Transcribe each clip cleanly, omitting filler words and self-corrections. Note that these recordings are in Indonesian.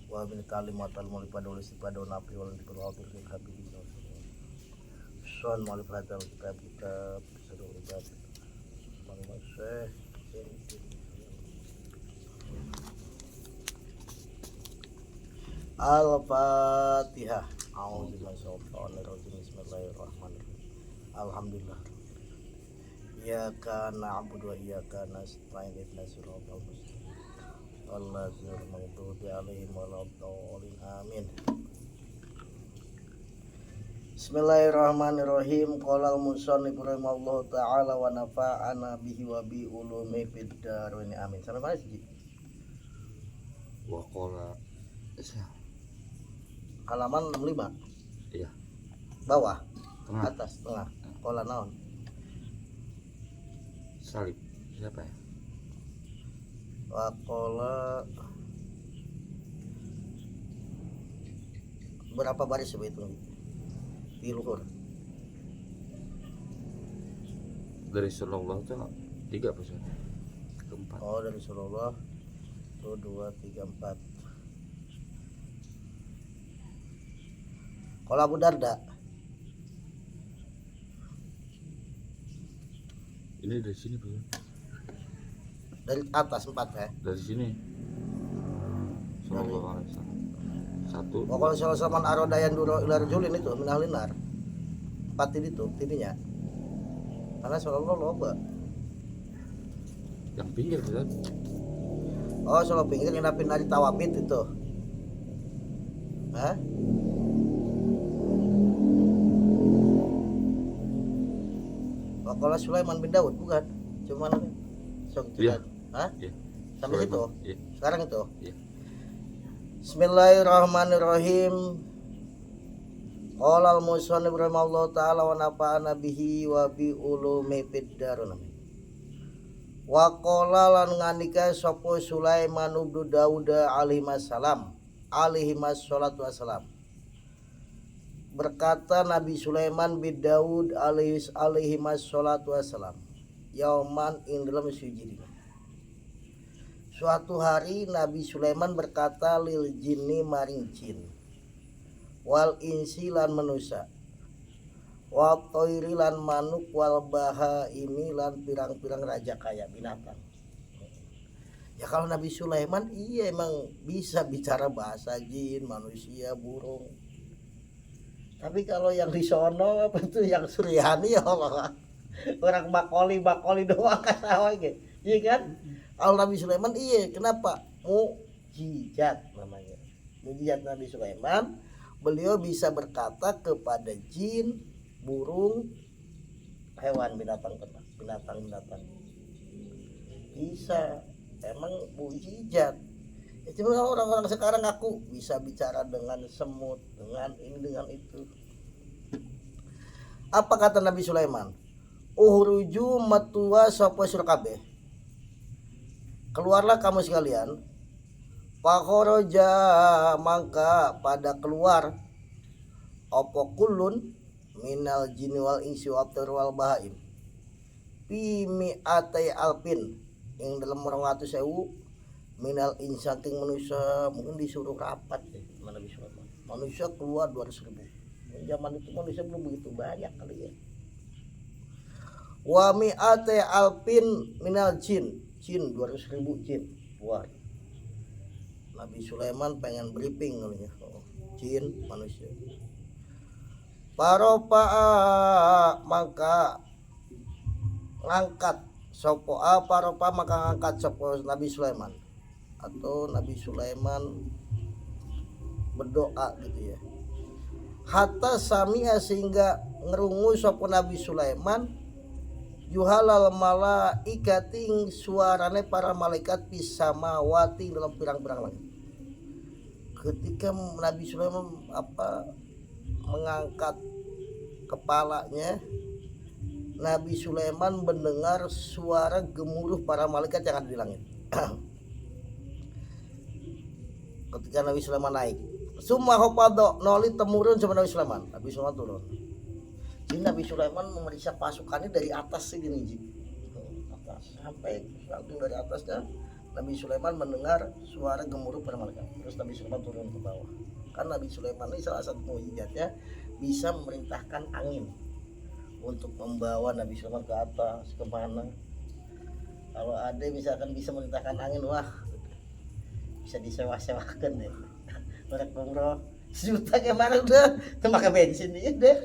wa min kalimatal mulk pada ulis pada nabi wal diperwatir fil habibin son malif hadal kitab seru ibad Syekh Al-Fatihah. Bismillahirrahmanirrahim. Alhamdulillah. Iyyaka na'budu wa iyyaka nasta'in ihdinas siratal mustaqim. Shallal maghdubi 'alaihim waladdallin. Amin. Bismillahirrahmanirrahim. Qala al-musannif rahimahullahu ta'ala wa nafa'ana bihi wa bi ulumi fid dharain. Amin. Sampai mana sih? Wa qala halaman 65. Iya. Bawah, Tengah. atas, tengah. Qala naon? Salib. Siapa ya? Wa qala berapa baris coba itu? Di luhur. Dari Rasulullah itu 3 persen. Keempat. Oh, dari Rasulullah. 1 2 3 4. Kalau Abu Darda Ini dari sini bro. dari atas 4 ya. Dari sini. Sallallahu alaihi wasallam. 1. Kalau Sulaiman Arodayan dulu ilar julin itu minalinar. 4 itu tidinya. Karena Sallallahu loba. Yang pinggir kan? Oh, Solo pinggir nginapin dari Tawabit itu. Hah? Kalau Sulaiman bin Daud bukan? Cuman sok Iya. Hah? Iya. Sampai situ. Iya. Sekarang itu. Iya. Bismillahirrahmanirrahim. Qala al-musannif rahimahullahu ta'ala wa nafa'ana bihi wa bi ulumi fid dharain. Wa qala lan ngandika sapa Sulaiman bin Daud alaihi wassalatu wassalam. Berkata Nabi Sulaiman bin Daud alaihi wassalatu wassalam, yauman ing dalam sujud. Suatu hari Nabi Sulaiman berkata lil jinni maring jin, wal insi lan manusia, wa toiri lan manuk, wal bahaimi lan pirang-pirang raja kaya binatang. Ya kalau Nabi Sulaiman iya emang bisa bicara bahasa jin, manusia, burung. Tapi kalau yang di sono apa itu yang Suryani ya Allah. Orang bakoli doang kasawa ge. Iya kan? Kalau Nabi Sulaiman iya, kenapa? Mukjizat namanya. Mukjizat Nabi Sulaiman, beliau bisa berkata kepada jin, burung, hewan, binatang. Bisa. Emang mukjizat. Ya, cuma orang-orang sekarang aku bisa bicara dengan semut, dengan ini, dengan itu. Apa kata Nabi Sulaiman? Uhruju matua sapa sira kabeh. Keluarlah kamu sekalian. Fakharaja mangka pada keluar apa kulun minal jinni wal insi wal bahaim. Fi mi'atai alpin yang dalam 200.000 minal insaking manusia. Mungkin disuruh rapat deh sama Nabi Sulaiman. Manusia keluar 200.000. Zaman itu manusia belum begitu banyak kali ya. Wa mi'ate alpin minal jin 200.000 jin keluar. Nabi Sulaiman pengen briefing kali ya. Jin manusia. Paropa maka ngangkat sopo paropa maka ngangkat sopo Nabi Sulaiman. Atau Nabi Sulaiman berdoa gitu ya. Hatta samia sehingga ngerungu sapa Nabi Sulaiman yuhalal malaikating suarane para malaikat pisamawati dalam pirang-pirang langit. Ketika Nabi Sulaiman mengangkat kepalanya, Nabi Sulaiman mendengar suara gemuruh para malaikat yang ada di langit. Ketika Nabi Sulaiman naik, summa hafadha noli temurun sama Nabi Sulaiman. Nabi Sulaiman turun. Jadi Nabi Sulaiman memeriksa pasukannya dari atas segini, atas sampai langsung dari atasnya Nabi Sulaiman mendengar suara gemuruh para malaikat. Terus Nabi Sulaiman turun ke bawah. Kan Nabi Sulaiman ini salah satu mukjizatnya bisa memerintahkan angin untuk membawa Nabi Sulaiman ke atas, kemana. Kalau ada misalkan bisa memerintahkan angin, wah bisa disewa-sewakan deh. Mereka umroh sejuta kemarin udah pakai bensin dia deh.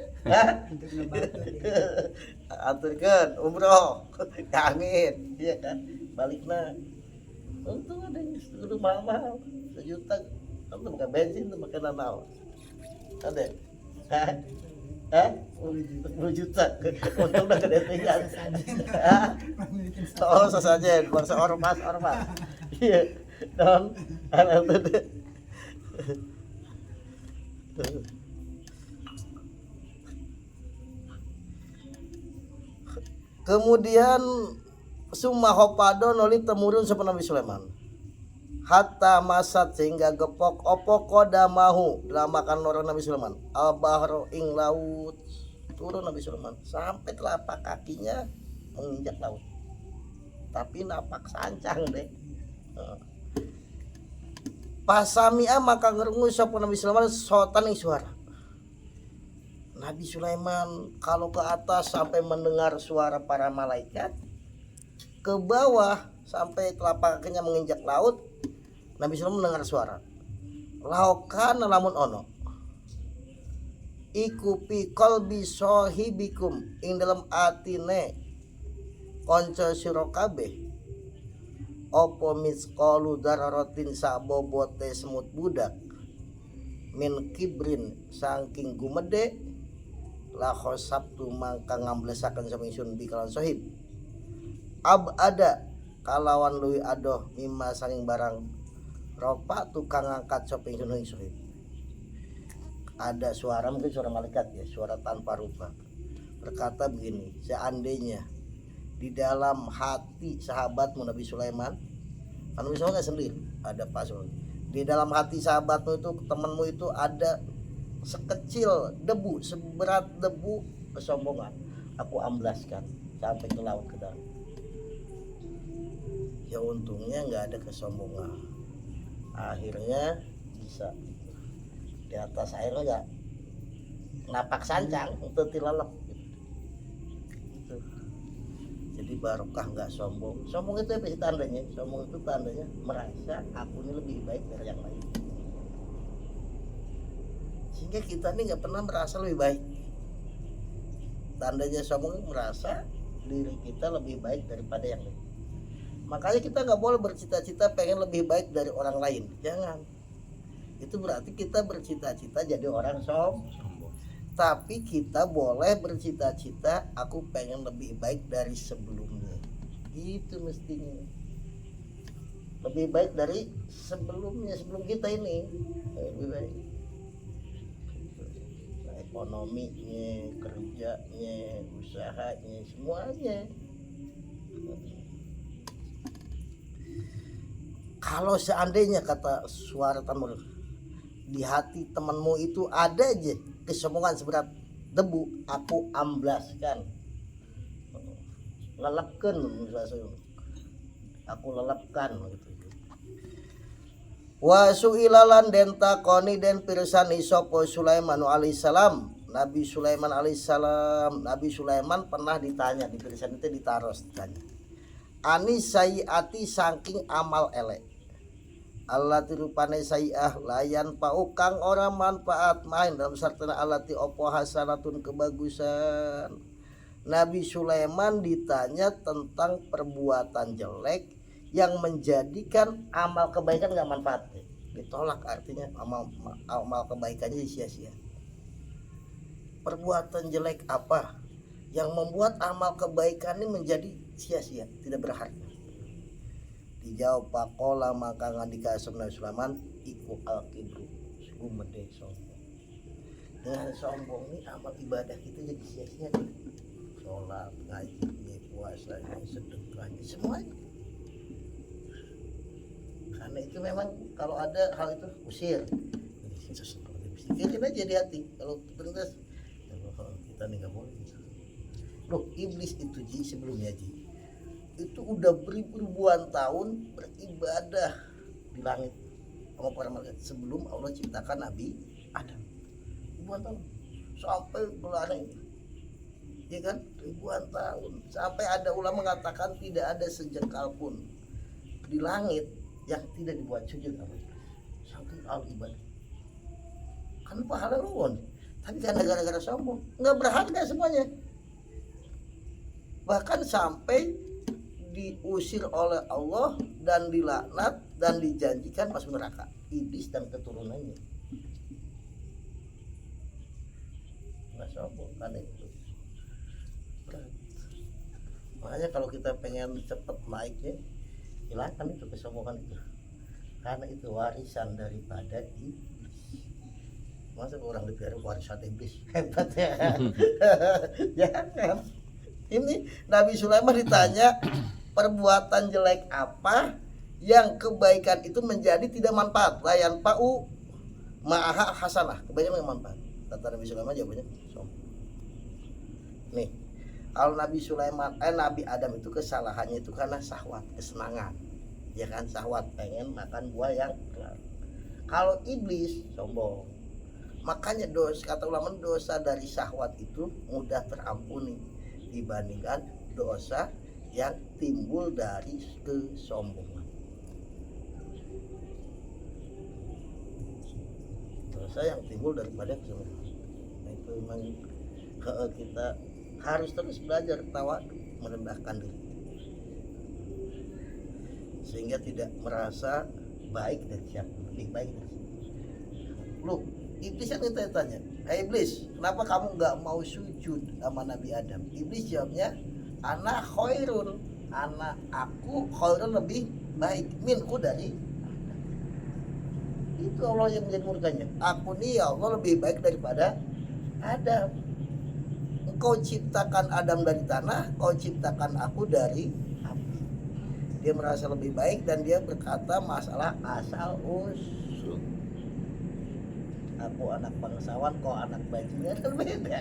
Aturkan umroh angin, iya kan, baliknya untung ada yang dulu mahal-mahal sejuta, kan pakai bensin tuh pakai nanau ada. 10 juta untung udah gede tinggal. Oh sasajen bangsa ormas iya don anak tuh. Kemudian summa hopado noli temurun sapa Nabi Sulaiman hatta masat sehingga gepok opo kodamahu dalam makan orang Nabi Sulaiman al bahro ing laut. Turun Nabi Sulaiman sampai telapak kakinya menginjak laut, tapi napak sancang deh. Pasamia maka ngerungu sapa Nabi Sulaiman sotan ing suara. Nabi Sulaiman kalau ke atas sampai mendengar suara para malaikat, ke bawah sampai telapak kakinya menginjak laut, Nabi Sulaiman mendengar suara. Laukan lamun ono iku pi qalbi sahibikum ing dalam atine kanca sira kabeh apa misqalu dararatin sabobote semut budak min kibrin saking gumede la khosabtu mangka ngamblesaken sapa ingsun bi kalawan sahib ada kalawan luwi adoh mimma saking barang ropa tukang angkat sapa ingsun ing sahib. Ada suara, mungkin suara malaikat ya, suara tanpa rupa, berkata begini, seandainya di dalam hati sahabatmu Nabi Sulaiman, Nabi Sulaiman nggak sendiri, ada Pak Sulaiman. Di dalam hati sahabatmu itu, temanmu itu ada sekecil debu, seberat debu kesombongan, aku amblaskan sampai ke laut ke dalam. Ya untungnya nggak ada kesombongan, akhirnya bisa di atas air enggak napak sancang untuk tilalap gitu. Jadi barokah nggak sombong. Sombong itu apa sih tandanya? Sombong itu tandanya merasa aku ini lebih baik dari yang lain, sehingga kita ini nggak pernah merasa lebih baik. Tandanya sombong itu merasa diri kita lebih baik daripada yang lain. Makanya kita nggak boleh bercita-cita pengen lebih baik dari orang lain, jangan. Itu berarti kita bercita-cita jadi orang sombong. Tapi kita boleh bercita-cita aku pengen lebih baik dari sebelumnya. Itu mestinya. Lebih baik dari sebelumnya, sebelum kita ini lebih baik. Ekonominya, kerjanya, usahanya, semuanya. Kalau seandainya kata suara tanpa di hati temanmu itu ada aja kesombongan seberat debu, aku amblaskan, lelapkan, aku lelapkan gitu. Wa su'ilalan den takoni den pirsani sapa Sulaiman alaihissalam. Nabi Sulaiman alaihissalam, Nabi Sulaiman pernah ditanya, di pirsan itu ditaros ditanya. Ani sayiati saking amal elek. Allah tirupane sayiah layan pau kang ora manfaat main dalam sartana alati opo hasanatun kebagusan. Nabi Sulaiman ditanya tentang perbuatan jelek yang menjadikan amal kebaikan nggak manfaat, ditolak, artinya amal kebaikannya sia-sia. Perbuatan jelek apa yang membuat amal kebaikan ini menjadi sia-sia, tidak berharga? Dijawab pakola maka ngandika Nabi Sulaiman iku al-kibru, gumede sombong. Dengan sombong ini amal ibadah kita jadi sia-sia. Sholat, ngaji, puasanya, sedekahnya, semuanya. Karena itu memang kalau ada hal itu usir. Pikirin aja di hati. Kalau terus kita nih nggak boleh. Loh, iblis itu ji sebelumnya ji itu udah beribu-ribuan tahun beribadah di langit sama para malaikat sebelum Allah ciptakan Nabi Adam. Ribuan tahun sampai bulan ini, ya kan, ribuan tahun, sampai ada ulama mengatakan tidak ada sejengkal pun di langit yang tidak dibuat sujud sama saking al ibadah. Kan pahala luon, tapi karena gara-gara sombong nggak berharga semuanya, bahkan sampai diusir oleh Allah dan dilaknat dan dijanjikan masuk neraka iblis dan keturunannya. Nggak sombong kan itu. Makanya kalau kita pengen cepet naiknya, hilangkan itu kesombongan itu, karena itu warisan daripada iblis. Masa orang dipelihara warisan iblis, hebat ya. Jangan. Ini Nabi Sulaiman ditanya perbuatan jelek apa yang kebaikan itu menjadi tidak manfaat, layan pa'u ma'aha hasanah, kebaikan yang manfaat. Kata Nabi Sulaiman jawabannya sombong. Nih, kalau Nabi Sulaiman Nabi Adam itu kesalahannya itu karena syahwat, kesenangan, ya kan, syahwat pengen makan buah yang halal. Kalau iblis sombong. Makanya kata ulama dosa dari syahwat itu mudah terampuni dibandingkan dosa yang timbul dari kesombongan. Dosa yang timbul daripada kesombongan. Nah, itu memang kita harus terus belajar tawadu, merendahkan diri, sehingga tidak merasa baik dan siapa lebih baik dari lu. Iblis yang tanya, hey iblis, kenapa kamu nggak mau sujud sama Nabi Adam? Iblis jawabnya, anak khairun, aku khairun lebih baik minku dari itu. Allah yang menjadi murkanya, aku nih ya Allah lebih baik daripada Adam. Engkau ciptakan Adam dari tanah, kau ciptakan aku dari api. Dia merasa lebih baik dan dia berkata masalah asal usul. Aku anak bangsawan, kau anak bajingan, kan beda.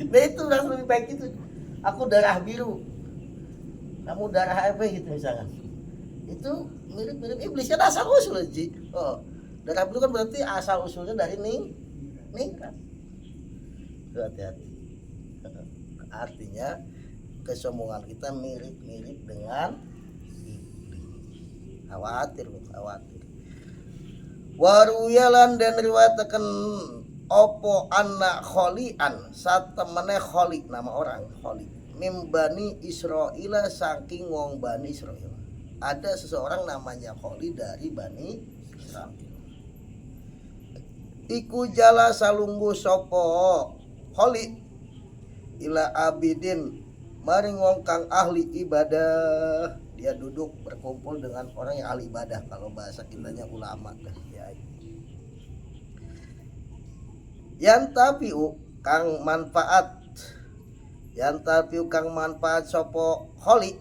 Nah itu merasa lebih baik itu. Aku darah biru, kamu darah apa gitu misalkan. Itu mirip-mirip iblis kan asal usul aja. Oh, darah biru kan berarti asal usulnya dari ningkat. Hati-hati. Artinya kesombongan kita mirip-mirip dengan iblis. Khawatir. Waruyalan dan riwayatakan opo anak kholian satemene kholi, nama orang kholi, mim bani Israil, saking wong bani Israil. Ada seseorang namanya kholi dari bani Israil. Iku jala salunggu sopo kholi ila abidin maring wong kang ahli ibadah. Dia duduk berkumpul dengan orang yang ahli ibadah, kalau bahasa kitanya ulama dah ya. Yang tapiu kang manfaat, sopo holi,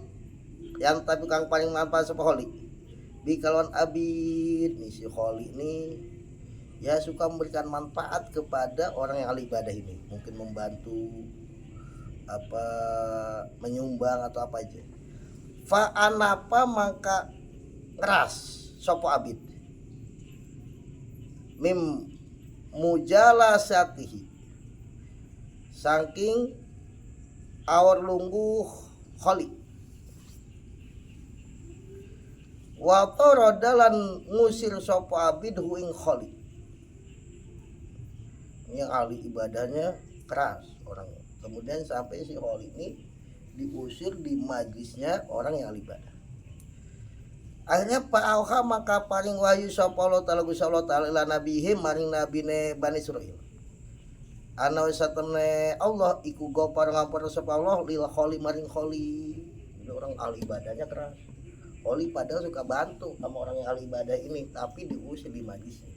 yang tapiu kang paling manfaat sopo holi. Bi kalon abid nih si holi ini ya suka memberikan manfaat kepada orang yang ahli ibadah ini, mungkin membantu apa, menyumbang atau apa aja. Fa anapa maka keras sopo abid mim mujalasatihi saking awar lungguh kholi wa taradalan ngusir sopo abid huing kholi. Yang ahli ibadahnya keras orangnya, kemudian sampai si kholi ini diusir di majlisnya orang yang ahli ibadah. Akhirnya Pak Auha maka paring wahyu sapa Allah taala Gusti Allah taala ila nabihim maring nabine Bani Israil. Ana satemene Allah iku gopar ngampur sapa Allah lil kholi maring kholi. Ini orang ahli ibadahnya keras. Kholi padahal suka bantu sama orang yang ahli ibadah ini, tapi diusir di majlisnya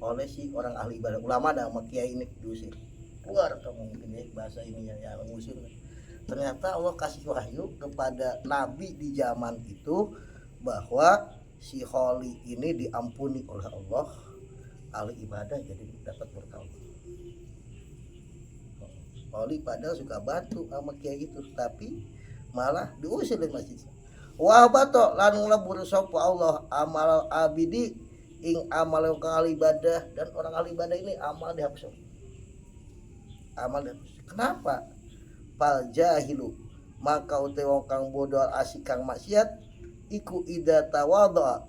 oleh si orang ahli ibadah. Ulama dah sama kiai ini diusir. Keluar kamu mungkin ya bahasa ini yang mengusir. Ternyata Allah kasih wahyu kepada Nabi di zaman itu bahwa si kholi ini diampuni oleh Allah, ahli ibadah jadi dapat berkah. Kholi padahal suka bantu sama kiai itu, tapi malah diusir dari masjid. Wa bato lan nglebur sapa Allah amal abidi ing amal kang ibadah, dan orang ahli ibadah ini amal dihapus. Amal dihapus. Kenapa? Fal jahilu maka uti wong kang bodoh asik kang maksiat iku ida tawadha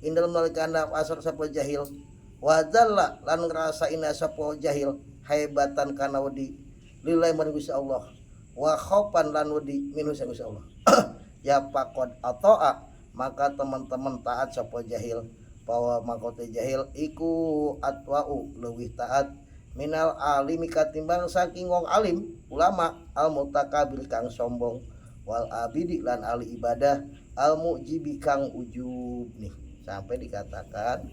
indal nalikana asar sapa jahil wadzalla lan ngrasaina sapa jahil haibatan kana wedi lillahi maring Gusti Allah wa khaufan lan wedi minhu sang Gusti Allah. Ya faqad ata'a maka teman-teman taat sapa jahil bahwa mangkote jahil iku atwa'u leuwih taat minal alimi katimbang saking wong alim ulama al mutakabir kang sombong wal abidi lan ahli ibadah al mujibi kang ujub. Nih sampai dikatakan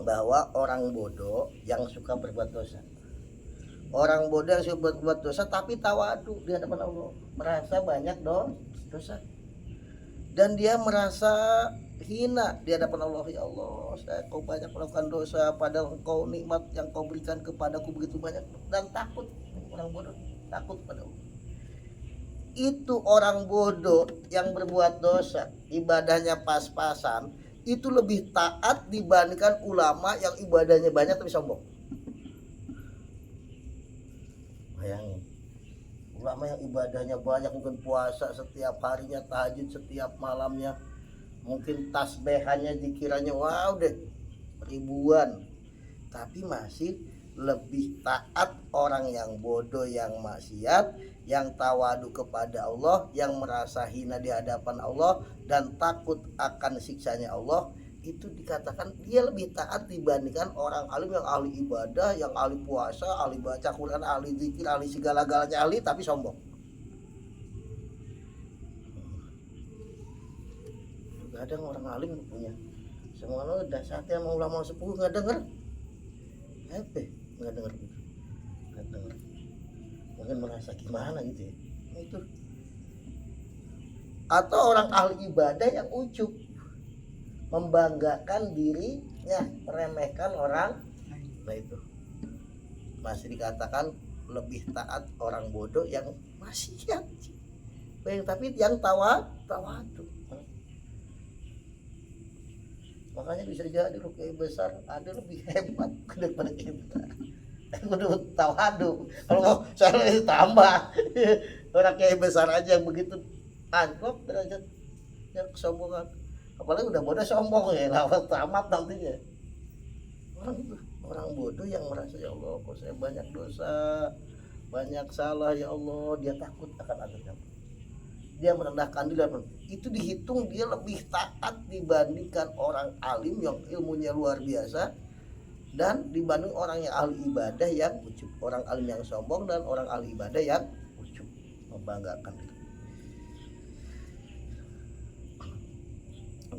bahwa orang bodoh yang suka berbuat dosa, orang bodoh yang suka berbuat dosa tapi tawadu di hadapan Allah, merasa banyak dosa dan dia merasa hina di hadapan Allah. Ya Allah, kau banyak melakukan dosa padahal engkau nikmat yang kau berikan kepadaku begitu banyak, dan takut. Orang bodoh takut pada Allah. Itu orang bodoh yang berbuat dosa, ibadahnya pas-pasan, itu lebih taat dibandingkan ulama yang ibadahnya banyak tapi sombong. Bayangin, ulama yang ibadahnya banyak, mungkin puasa setiap harinya, tahajud setiap malamnya, mungkin tasbihannya dikiranya wow deh ribuan, tapi masih lebih taat orang yang bodoh, yang maksiat, yang tawadu kepada Allah, yang merasa hina di hadapan Allah dan takut akan siksanya Allah. Itu dikatakan dia lebih taat dibandingkan orang alim yang ahli ibadah, yang ahli puasa, ahli baca Quran, ahli zikir, ahli segala-galanya ahli tapi sombong. Kadang orang alim punya semuanya dasarnya sama ulama sepuh nggak denger, nggak denger, mungkin merasa gimana gitu ya. Itu atau orang ahli ibadah yang ujub, membanggakan dirinya, meremehkan orang. Nah itu masih dikatakan lebih taat orang bodoh yang maksiat, tapi yang tawadu. Makanya bisa jadi lu kiai besar ada lebih hebat daripada kita. Kudu tawadu. Kalau saya tambah orang kiai besar aja yang begitu anjlok derajat yang kesombongan. Apalagi udah bodoh sombong ya, lawat tamat nantinya. Orang bodoh yang merasa ya Allah kok saya banyak dosa, banyak salah ya Allah, dia takut akan azab. Dia merendahkan diri, itu dihitung dia lebih taat dibandingkan orang alim yang ilmunya luar biasa, dan dibanding orang yang ahli ibadah yang ujub. Orang alim yang sombong dan orang ahli ibadah yang ujub, membanggakan diri.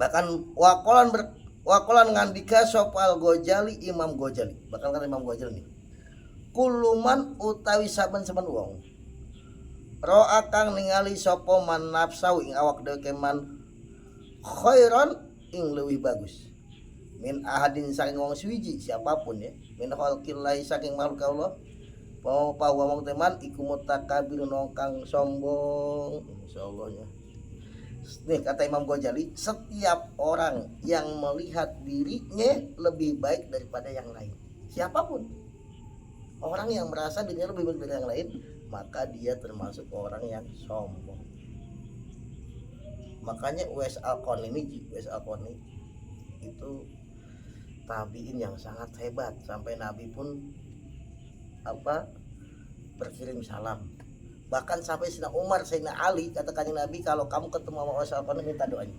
Bahkan wakolan ngandika sopal Ghazali, Imam Ghazali, bahkan kan Imam Ghazali nih, kuluman utawi saben-saben wong roa kang ningali sapa man nafsu ing awak dhewe keman khairon ing leuwih bagus min ahadin saking wong suwiji siapapun ya, min khalqillahi saking makhluk Allah, bahwa wong teman iku mutakabir kang sombong. Insyaallah ya. Nih kata Imam Ghazali, setiap orang yang melihat dirinya lebih baik daripada yang lain, siapapun orang yang merasa dirinya lebih baik dari yang lain, maka dia termasuk orang yang sombong. Makanya Uwais Al-Qarni itu tabiin yang sangat hebat, sampai Nabi pun berkirim salam. Bahkan sampai Sayyidina Umar, Sayyidina Ali, katakan Nabi, kalau kamu ketemu sama Uwais Al-Qarni minta doanya.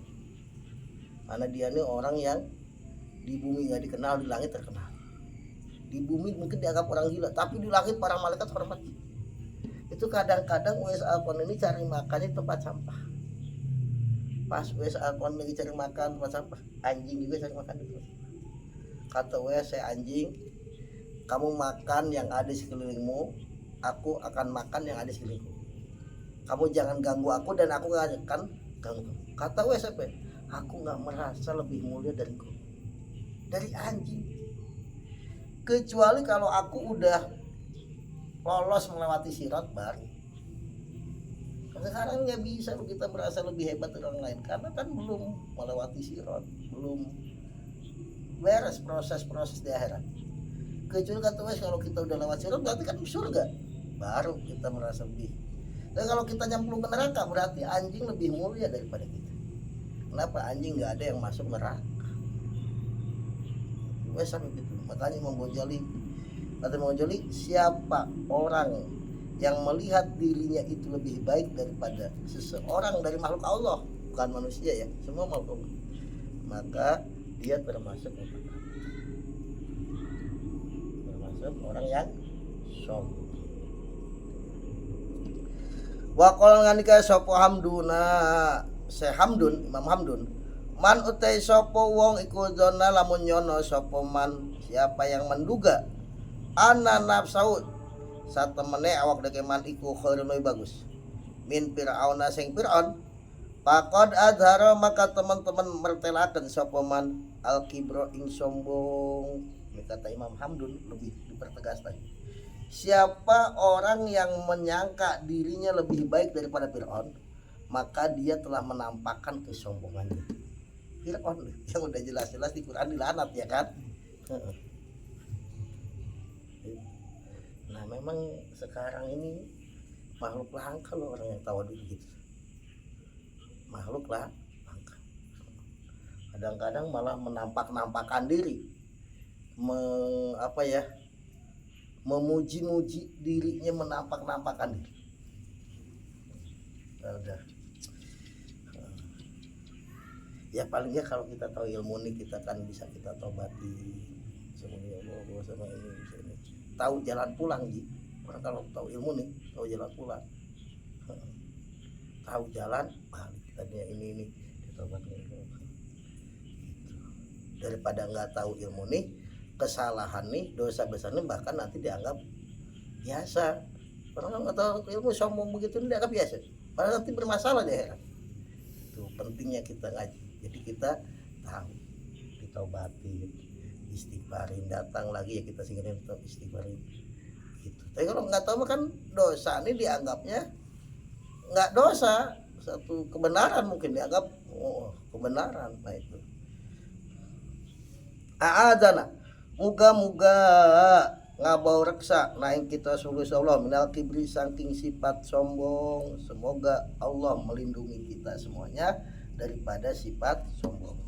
Karena dia ini orang yang di bumi nggak dikenal, di langit terkenal. Di bumi mungkin dianggap orang gila, tapi di langit para malaikat hormat. Itu kadang-kadang Uwais Al-Qarni ini cari makannya di tempat sampah. Pas Uwais Al-Qarni cari makan tempat sampah, anjing juga cari makan di tempat. Kata Uwais, saya anjing, kamu makan yang ada di sekelilingmu, aku akan makan yang ada di sekelilingku. Kamu jangan ganggu aku dan aku gak akan ganggu. Kata Uwais, aku gak merasa lebih mulia dari anjing, kecuali kalau aku udah lolos melewati sirat baru. Sekarang nggak bisa kita merasa lebih hebat dari orang lain karena kan belum melewati sirat, belum beres proses-proses di akhirat. Kecuali kata wes kalau kita udah lewat sirat berarti kan surga, baru kita merasa lebih. Dan kalau kita nyemplung ke neraka berarti anjing lebih mulia daripada kita. Kenapa? Anjing nggak ada yang masuk neraka. Wes sampai gitu. Makanya Imam Ghazali kata Imam Ghazali, siapa orang yang melihat dirinya itu lebih baik daripada seseorang dari makhluk Allah, bukan manusia ya, semua makhluk Allah, maka dia termasuk orang yang sombong. Wa qala nganika sapa Hamduna, Hamdun, Imam Hamdun, man utai sapa wong iku zona lamun nyono sapa man, siapa yang menduga ana nafsaut satemene awak deke man iku khairun bagus min Fir'auna sing Fir'aun, faqad adhara maka teman-teman mertelaken sapa man al kibro ing sombong. Ini kata Imam Hamdun lebih dipertegas tadi. Siapa orang yang menyangka dirinya lebih baik daripada Fir'aun, maka dia telah menampakkan kesombongannya. Fir'aun yang udah jelas-jelas di Quran dilaknat ya kan. Nah memang sekarang ini makhluk langka loh orang yang tawadhu gitu. Makhluk langka. Kadang-kadang malah menampak-nampakkan diri, memuji-muji dirinya, menampak-nampakkan diri. Udah. Ya paling ya kalau kita tahu ilmu ini kita kan bisa kita tobati. Semoga Allah sama ini bisa ini. Tahu jalan pulang Ji. Orang kalau tahu ilmu nih, tahu jalan pulang. Tahu jalan balik tadinya ini ditobatnya itu. Daripada nggak tahu ilmu nih, kesalahan nih, dosa besar nih bahkan nanti dianggap biasa. Orang nggak tahu ilmu sombong begitu dianggap biasa. Padahal nanti bermasalah deh. Itu pentingnya kita ngaji. Jadi kita tahu, ditaubatin, istighfarin, datang lagi ya kita singkirin tetap istighfarin gitu. Tapi kalau nggak tahu kan dosa ini dianggapnya nggak dosa, satu kebenaran mungkin dianggap kebenaran. Nah itu a'adzana muga-muga ngabau reksa naing kita sulus Allah minal kibri saking sifat sombong. Semoga Allah melindungi kita semuanya daripada sifat sombong.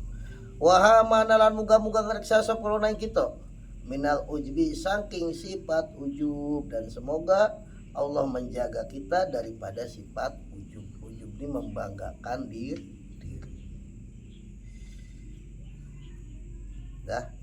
Waha manalan muga-muga ngreksa sapa naing kita minal ujbi saking sifat ujub, dan semoga Allah menjaga kita daripada sifat ujub. Ujub ini membanggakan diri. Dah,